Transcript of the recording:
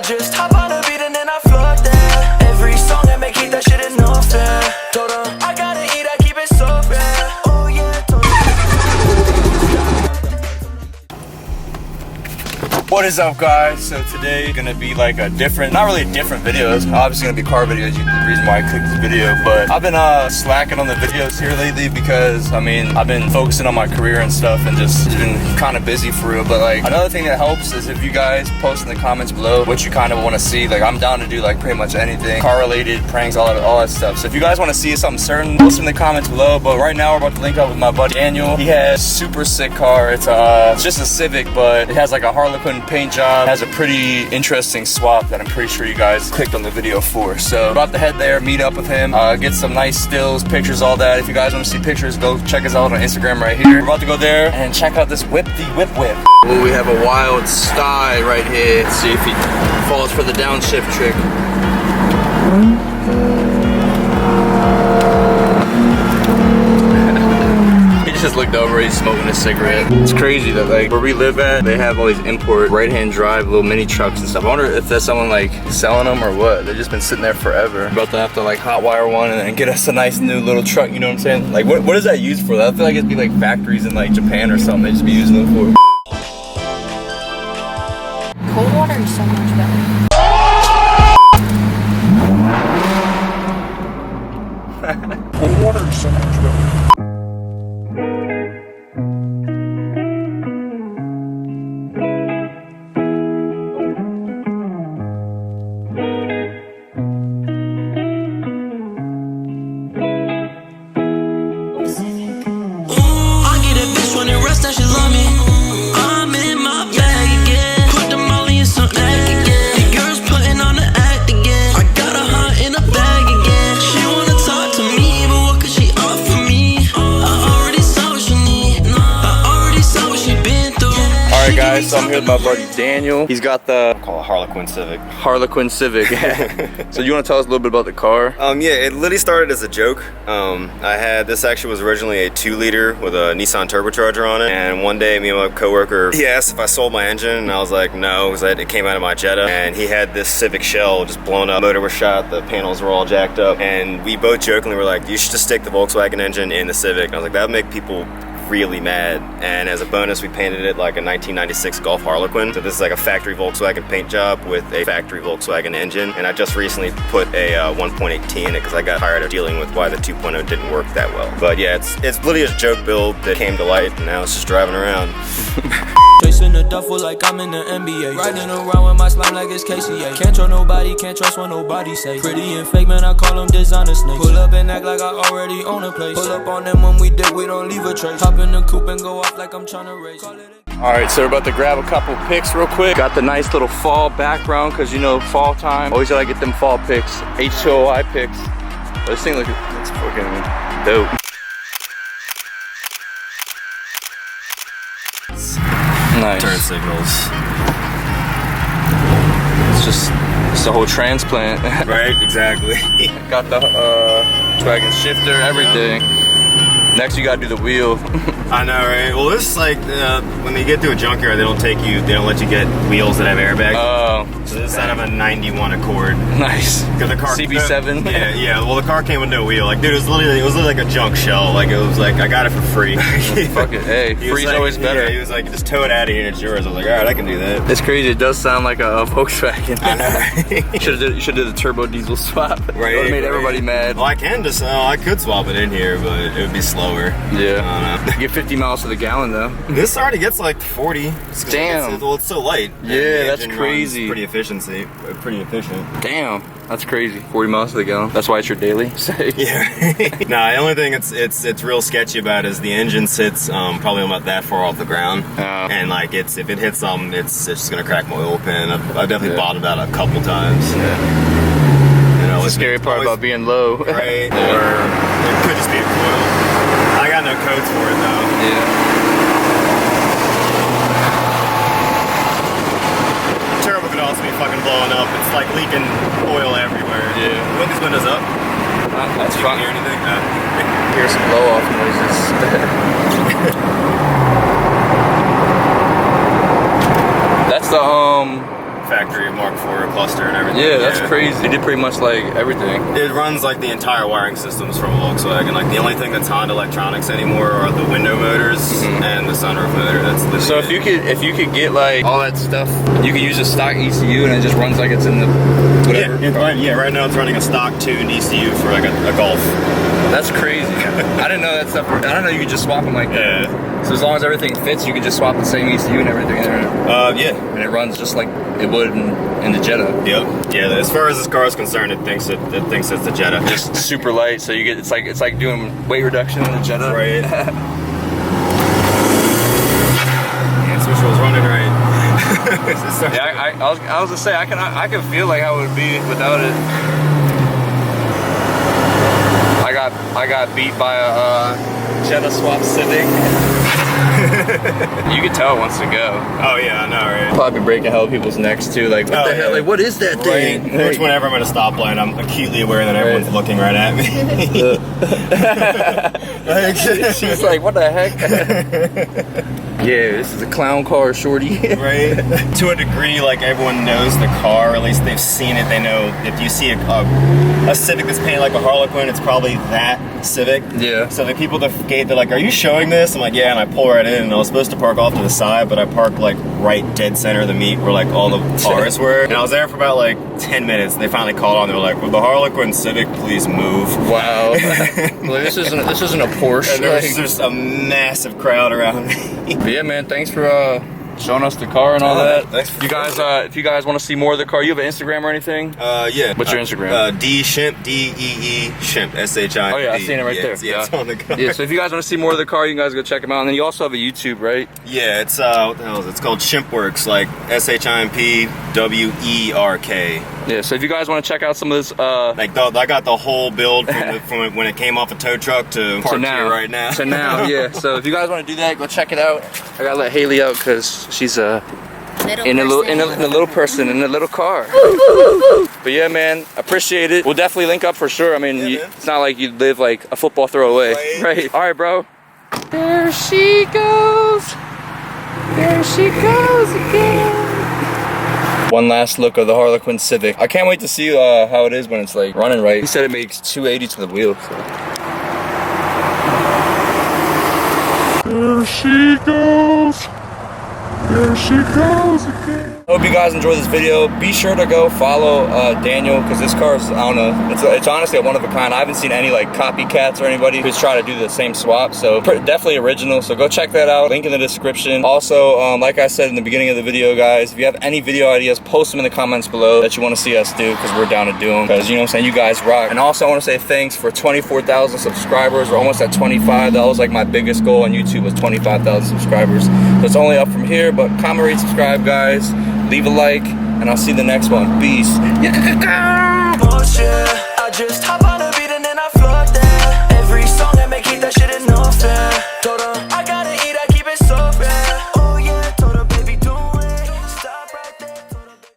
just hop on a beat and then I float there. Every song I make, keep that shit in no fair. Told her, I gotta eat, I keep it so fair. Oh yeah, told her. What is up, guys? So today gonna be like a different, not really a different videos, obviously gonna be car videos, the reason why I clicked this video, but I've been slacking on the videos here lately because I mean I've been focusing on my career and stuff and just been kind of busy for real. But like another thing that helps is if you guys post in the comments below what you kind of want to see. Like I'm down to do like pretty much anything, car related, pranks, all that stuff. So if you guys want to see something certain, post in the comments below. But right now we're about to link up with my buddy Daniel. He has a super sick car. It's just a Civic, but it has like a Harlequin paint job. It has a pretty interesting swap that I'm pretty sure you guys clicked on the video for. So about to head there, meet up with him, get some nice stills, pictures, all that. If you guys want to see pictures, go check us out on Instagram right here. We're about to go there and check out this whip. Well, we have a wild Sty right here. Let's see if he falls for the downshift trick. Just looked over, he's smoking a cigarette. It's crazy that like where we live at, they have all these import right-hand drive little mini trucks and stuff. I wonder if that's someone like selling them or what. They've just been sitting there forever. About to have to like hot wire one and then get us a nice new little truck, you know what I'm saying? Like what is that used for? I feel like it'd be like factories in like Japan or something. They just be using them for. Cold water is so much better. Cold water is so much better. Guys, so I'm here with my buddy Daniel. He's got the call it Harlequin Civic. Harlequin Civic. So you want to tell us a little bit about the car? Yeah, it literally started as a joke. This actually was originally a 2-liter with a Nissan turbocharger on it, and one day me and my coworker, he asked if I sold my engine, and I was like no, because it came out of my Jetta, and he had this Civic shell just blown up, motor was shot, the panels were all jacked up, and we both jokingly were like, you should just stick the Volkswagen engine in the Civic. And I was like, that would make people really mad. And as a bonus, we painted it like a 1996 Golf Harlequin. So this is like a factory Volkswagen paint job with a factory Volkswagen engine. And I just recently put a 1.8T in it because I got tired of dealing with why the 2.0 didn't work that well. But yeah, it's literally a joke build that came to light, and now it's just driving around. Chasing the duffel like I'm in the NBA. Riding around with my slime like it's KCA. Can't trust nobody, can't trust what nobody say. Pretty and fake, man, I call them designer snakes. Pull up and act like I already own a place. Pull up on them when we dip, we don't leave a trace. Hop in the coupe and go off like I'm trying to race. Alright, so we're about to grab a couple pics real quick. Got the nice little fall background because you know fall time. Always gotta get them fall pics, H2OI pics. This thing looks fucking dope. Nice. Turn signals. It's the whole transplant. Right, exactly. Got the Volkswagen shifter, everything. Next you gotta do the wheel. I know, right? Well, this is like when you get to a junkyard, they don't let you get wheels that have airbags. Oh. So this is out of a 91 Accord. Nice. The car, CB7. Yeah. Well, the car came with no wheel. Like, dude, it was literally like a junk shell. Like, it was like I got it for free. Fuck it. Hey, free's like, always better. Yeah, he was like, just tow it out of here and it's yours. I was like, all right, I can do that. It's crazy. It does sound like a Volkswagen. I know. You should have did the turbo diesel swap. Right. It would have made everybody mad. Well, I could swap it in here, but it would be slower. Yeah. I don't know. Get 50 miles to the gallon though. This already gets like 40. Damn. It's so light. Yeah, that's crazy. Pretty efficient. Damn, that's crazy. 40 miles to the gallon. That's why it's your daily. Yeah. Nah, the only thing it's real sketchy about is the engine sits probably not that far off the ground, and like if it hits something, it's just gonna crack my oil pan. I've definitely bottomed out a couple times. Yeah. You know, the scary part about being low. Right. Or it could just be a coil. I got no codes for it though. Yeah. Turbo could also be fucking blowing up. It's like leaking oil everywhere. Yeah. Put these windows up. That's fine. Hear anything? Hear some blow off noises. That's the factory Mark IV cluster and everything. Yeah, that's crazy. They did pretty much like everything. It runs like the entire wiring systems from Volkswagen. Like the only thing that's Honda electronics anymore are the window motors and the sunroof motor. That's literally So if you could get like all that stuff, you could use a stock ECU and it just runs like it's in the whatever. Yeah, right now it's running a stock tuned ECU for like a Golf. That's crazy. I didn't know that stuff. I don't know you could just swap them like that. Yeah. So as long as everything fits, you could just swap the same ECU and everything there. Yeah. And it runs just like it would in the Jetta. Yep. Yeah. As far as this car is concerned, it thinks it's the Jetta. Just super light, so you get it's like doing weight reduction in the Jetta. Right. Yeah, switch was running right. Yeah, I was gonna say I can feel like how it would be without it. I got beat by a Jetta swap Civic. You could tell it wants to go. Oh yeah, I know, right? Probably breaking hell people's necks too. Like what the hell? Like what is that thing? Right. Which whenever I'm at a stoplight, I'm acutely aware that everyone's looking right at me. She's like, what the heck? Yeah, this is a clown car, shorty. Right? To a degree, like everyone knows the car, or at least they've seen it. They know if you see a Civic that's painted like a Harlequin, it's probably that Civic. Yeah. So the people at the gate, they're like, "Are you showing this?" I'm like, "Yeah," and I pull right in. And I was supposed to park off to the side, but I parked like right dead center of the meet where like all the cars were. And I was there for about like 10 minutes. And they finally called on. They were like, "Will the Harlequin Civic please move?" Wow. Well, this isn't a Porsche. And there was just a massive crowd around me. But yeah, man, thanks for showing us the car and all that. Thanks for you guys, if you guys want to see more of the car, you have an Instagram or anything? Yeah. What's your Instagram? D Shimp, D-E-E Shimp, S-H-I-M-P. Oh yeah, I've seen it right there. Yeah, it's on the car. Yeah, so if you guys want to see more of the car, you guys go check them out. And then you also have a YouTube, right? Yeah, it's what the hell is it? It's called Shimpworks, like S-H-I-M-P-W-E-R-K. Yeah, so if you guys want to check out some of this, like I got the whole build from when it came off a tow truck to parked here right now. To now, yeah. So if you guys want to do that, go check it out. I gotta let Haley out because she's in a little person in a little car. But yeah, man, appreciate it. We'll definitely link up for sure. I mean, it's not like you live like a football throw away, right? All right, bro. There she goes. There she goes again. One last look of the Harlequin Civic. I can't wait to see how it is when it's like running right. He said it makes 280 to the wheel. So. There she goes. There she goes again. Hope you guys enjoyed this video. Be sure to go follow Daniel because this car is, I don't know, it's honestly a one of a kind. I haven't seen any like copycats or anybody who's trying to do the same swap. So definitely original. So go check that out. Link in the description. Also, like I said in the beginning of the video, guys, if you have any video ideas, post them in the comments below that you want to see us do because we're down to do them. Because you know what I'm saying, you guys rock. And also I want to say thanks for 24,000 subscribers. We're almost at 25. That was like my biggest goal on YouTube was 25,000 subscribers. So it's only up from here. But comment, rate, subscribe, guys. Leave a like, and I'll see you in the next one. Peace. I just hop out